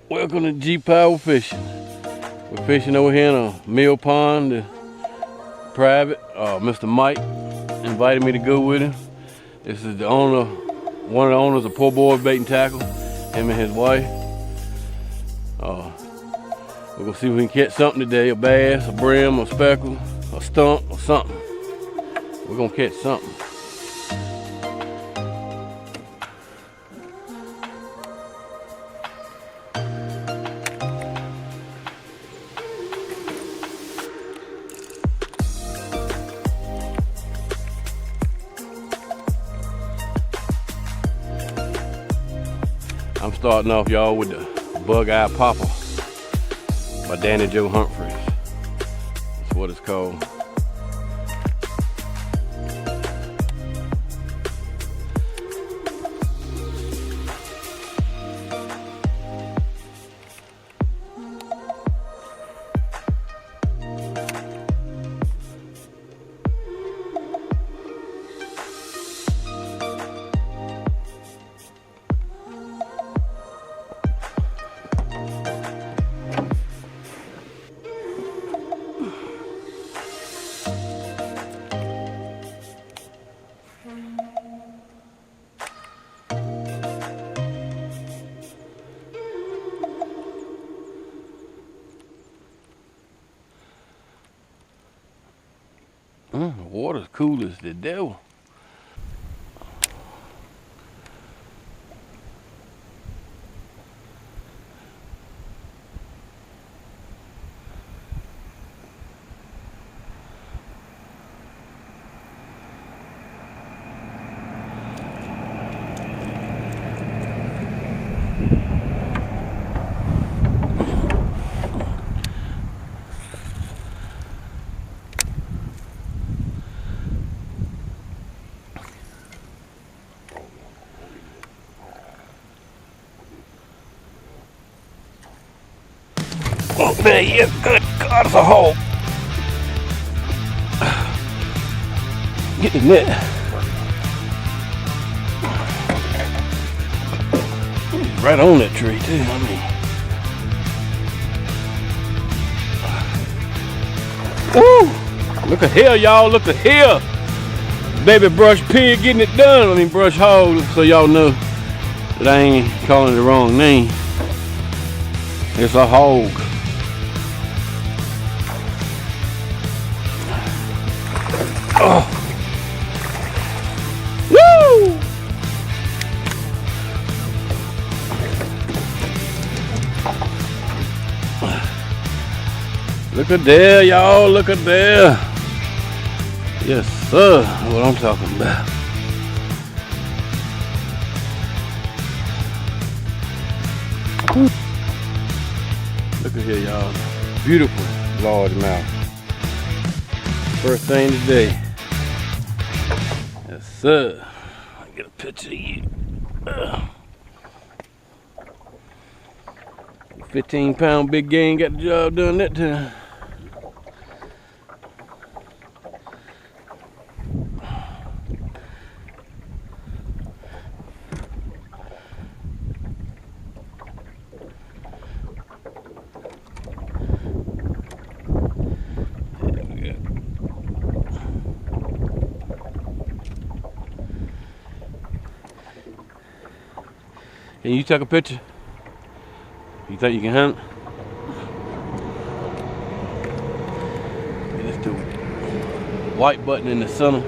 Welcome to G-Power Fishing. We're fishing over here in a mill pond, private. Mr. Mike invited me to go with him. This is the owner, one of the owners of Poor Boy Bait and Tackle, him and his wife. We're gonna see if we can catch something today, a bass, a brim, a speckle, a stump, or something. We're gonna catch something. I'm starting off, y'all, with the Bug-Eye Popper by Danny Joe Humphreys. That's what it's called. The water's cool as the devil. Oh man, yes, good God, it's a hole. Get the net. Right on that tree too, I mean. Woo! Look at here, y'all, look at here. Baby brush pig getting it done. I mean brush hog, so y'all know that I ain't calling it the wrong name. It's a hog. Oh. Woo! Look at there, y'all. Look at there. Yes, sir. That's what I'm talking about. Look at here, y'all. Beautiful largemouth. First thing today. Yes, sir. I'll get a picture of you. 15-pound big game got the job done that time. Can you take a picture? You think you can hunt? Let's do it. White button in the center.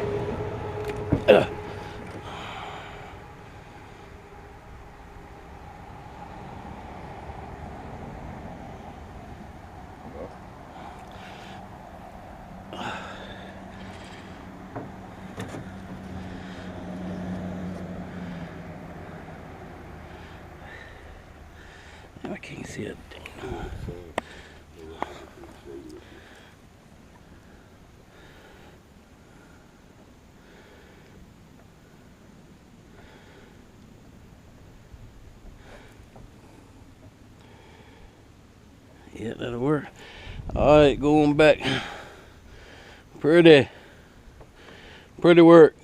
I can't see it. Yeah, that'll work. All right, going back. Pretty work.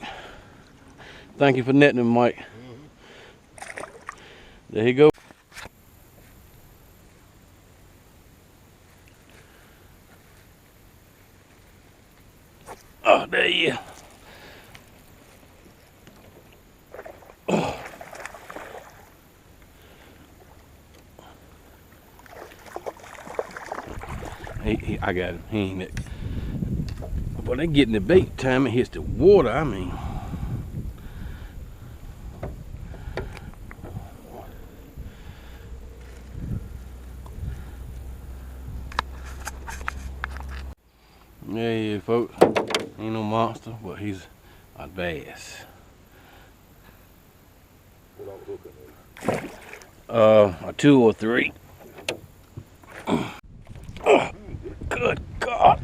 Thank you for netting him, Mike. There you go. Oh, there you go. Oh. I got him. He ain't it. But they getting the bait time it hits the water. I mean. Yeah, he is, folks. Ain't no monster, but he's a bass. A 2 or 3. Oh, good God.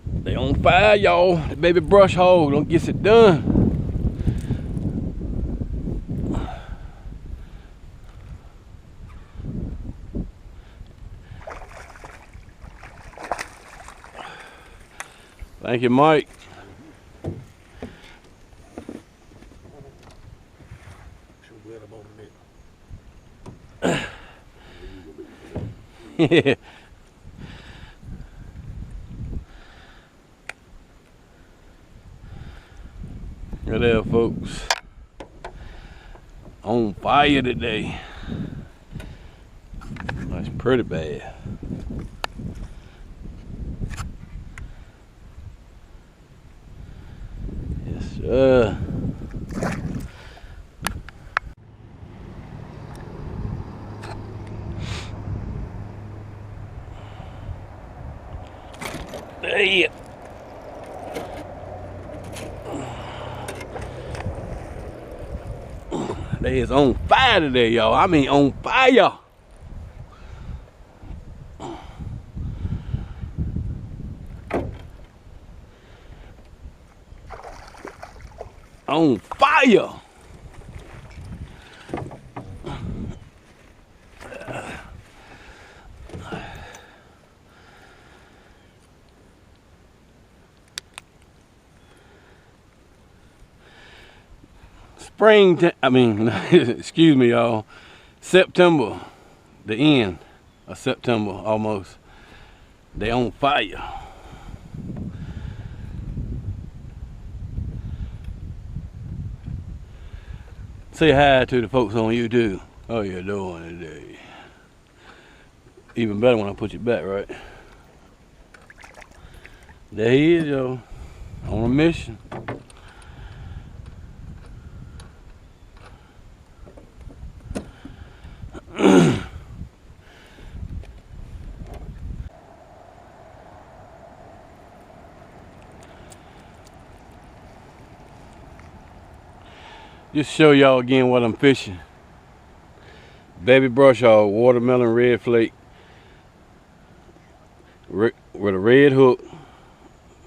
They on fire, y'all. The baby brush hog don't get it done. Thank you, Mike. Yeah. Right there, folks. On fire today. That's pretty bad. Yes, sir. Hey. They is on fire today, y'all. I mean, on fire. On fire. Excuse me, y'all. September, the end of September almost. They on fire. Say hi to the folks on YouTube. How you doing today? Even better when I put you back, right? There he is, y'all. On a mission. Just show y'all again what I'm fishing. Baby brush hog, watermelon red flake with a red hook,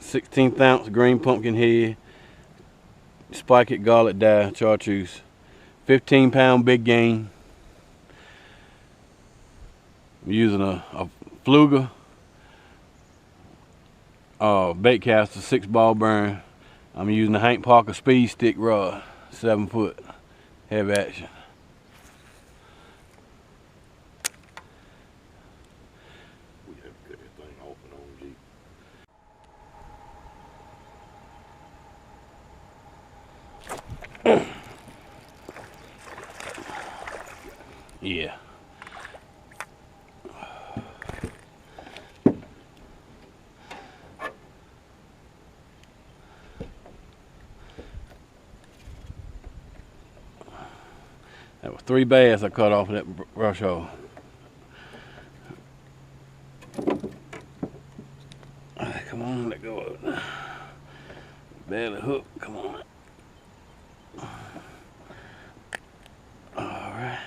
16th ounce green pumpkin head, spike it garlic dye chartreuse, 15-pound big game. I'm using a Fluger bait caster 6-ball burn. I'm using a Hank Parker speed stick rod, 7 foot, heavy action. We have to cut this thing off and on, G. Yeah. That was 3 bass I cut off of that brush hole. Come on, let go of it. Barely hook, come on. Alright.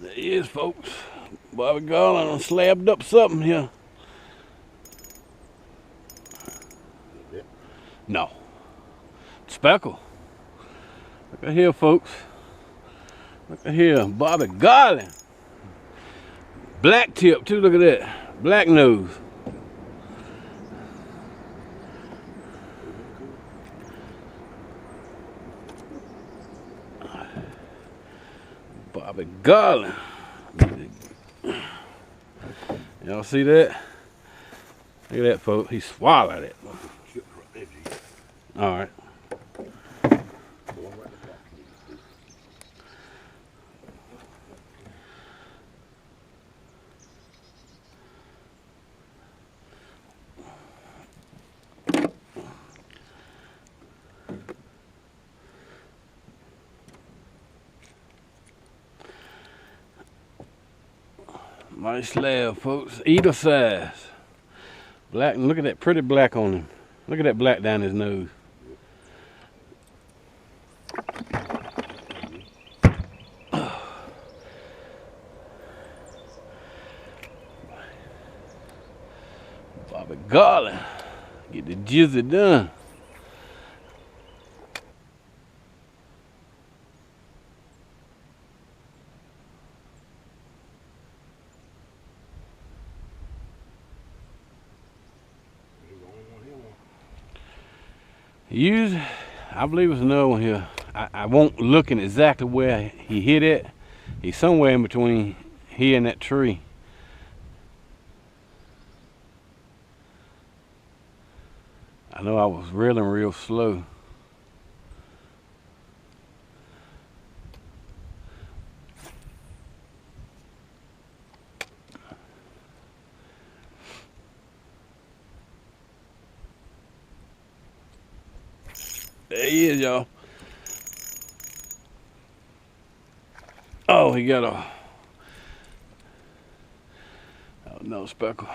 There he is, folks. Bobby Garland slabbed up something here. No. Speckle. Look at here, folks. Look at here, Bobby Garland. Black tip too, look at that. Black nose. Bobby Garland. Y'all see that? Look at that, folks. He swallowed it. All right. Nice slab, folks. Either size. Black, and look at that pretty black on him. Look at that black down his nose. Bobby Garland. Get the jizzy done. Usually, I believe it's another one here. I won't looking exactly where he hit it. He's somewhere in between here and that tree. I know I was reeling real slow. There he is, y'all. Oh, he got a no speckle.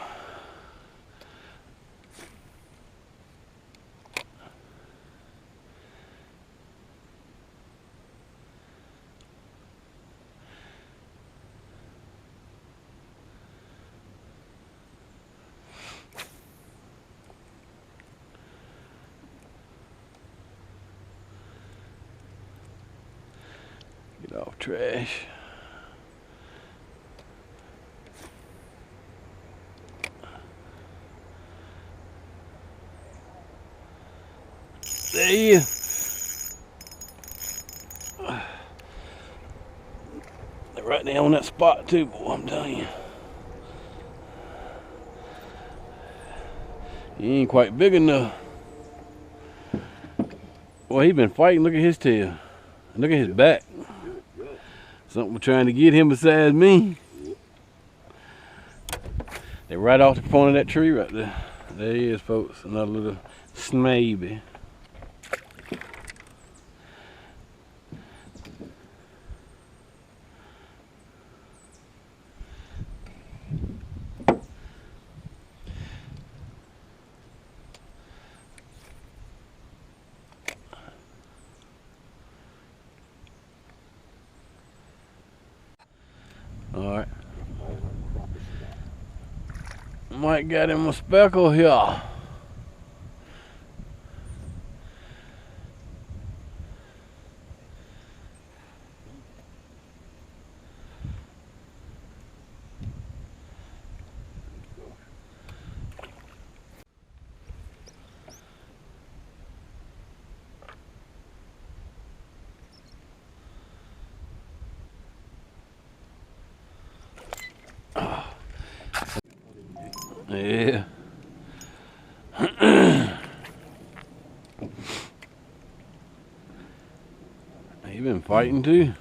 Get off trash. There he is. They're right there on that spot too, boy, I'm telling you. He ain't quite big enough. Well, he been fighting. Look at his tail. Look at his back. Something trying to get him besides me. They're right off the front of that tree right there. There he is, folks. Another little snaby. All right. Might got him a speckle here. Yeah. He been fighting too.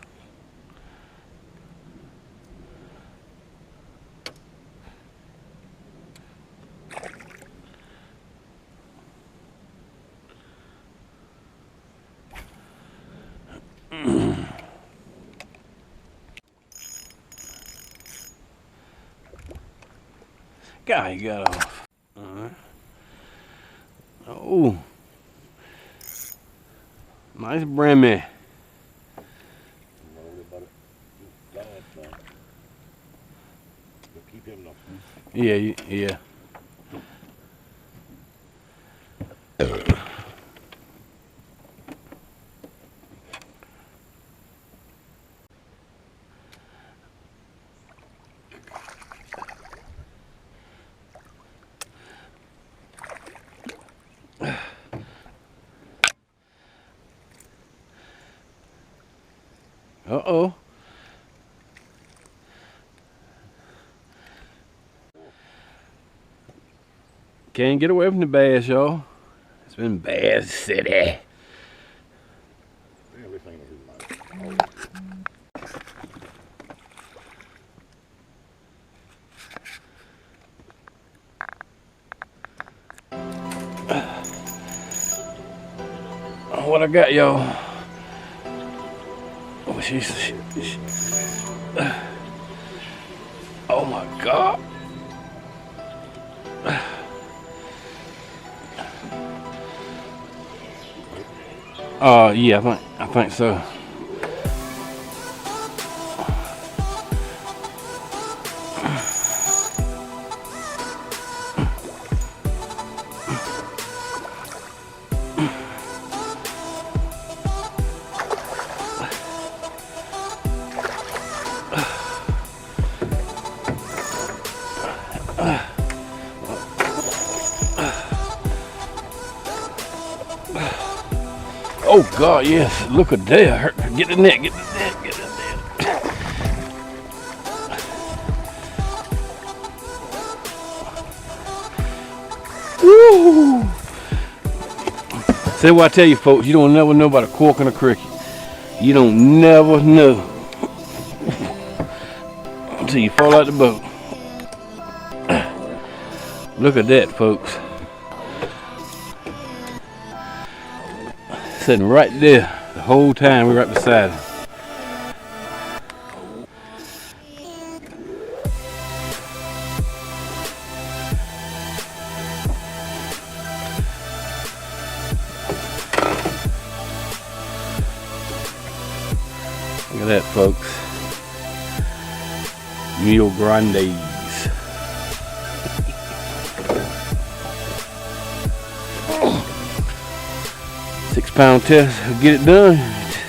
God, he got off. Oh, nice brimmy. Yeah, yeah. Uh-oh. Can't get away from the bass, y'all. It's been Bass City. What I got, y'all? Oh, oh my God. Yeah, I think so. Oh God, yes, look at there. Get the net, get the net, get the net. Woo! Say what I tell you folks, you don't never know about a cork and a cricket. You don't never know until you fall out the boat. Look at that, folks. Sitting right there the whole time we were right beside him. Look at that, folks. Meal Grandes. £6 test, get it done.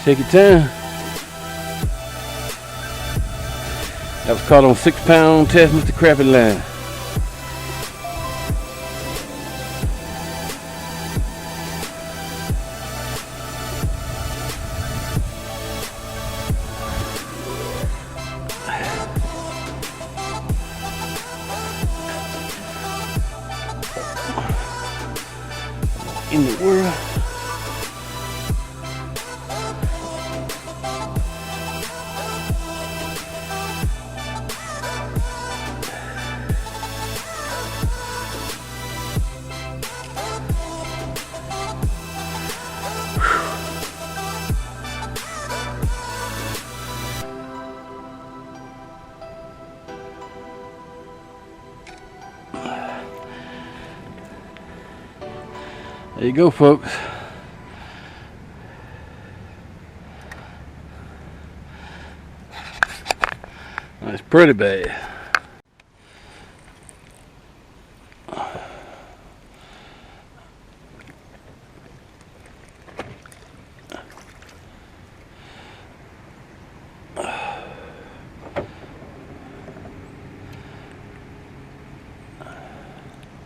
Take your time. That was caught on £6 test, Mr. Crappy Line. In the world. There you go, folks. That's pretty bad.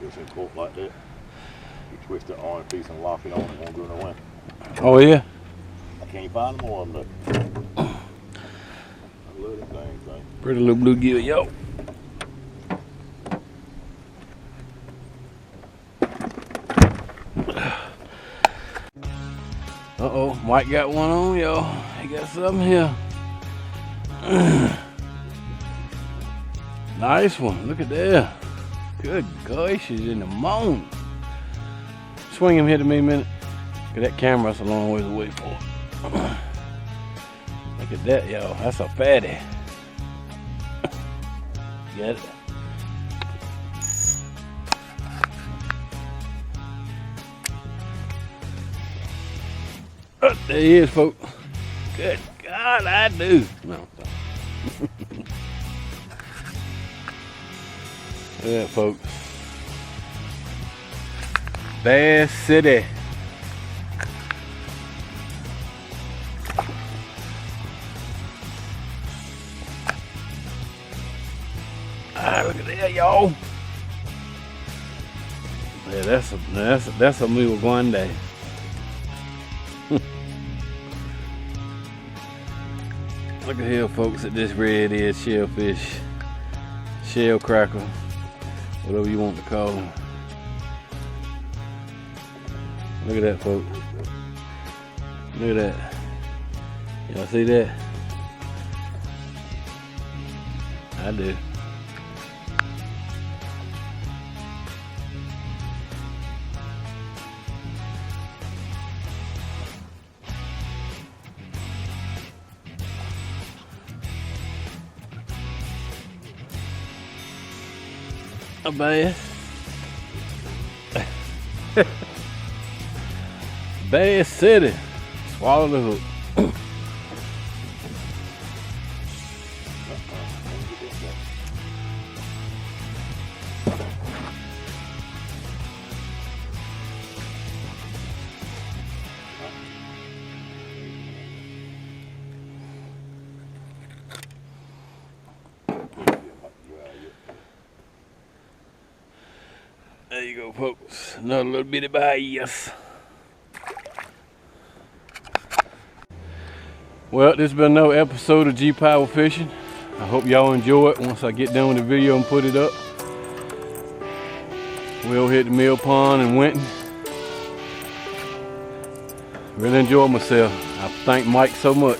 It's in cork like that. You twist the orange piece and lock it on, it won't go nowhere. Oh yeah? I can't find them more of them. I love them things, man. Pretty little bluegill, yo. Uh-oh, Mike got one on, yo. He got something here. Nice one, look at that. Good gosh, he's in the moon. Swing him here to me a minute. Look at that camera, that's a long ways away for it. Look at that, yo, that's a fatty. Get it? Oh, there he is, folks. Good God, I do. No. Look at that, folks. Bass City. Ah, look at that, y'all. Yeah, that's a meal one day. Look at here, folks, at this red-eared shellfish, shell cracker, whatever you want to call them. Look at that, folks. Look at that. Y'all see that? I do. A bass. Bass City. Swallow the hook. There you go, folks. Another little bitty bass. Well, this has been another episode of G Power Fishing. I hope y'all enjoy it. Once I get done with the video and put it up, we'll hit the mill pond and Winton. Really enjoyed myself. I thank Mike so much.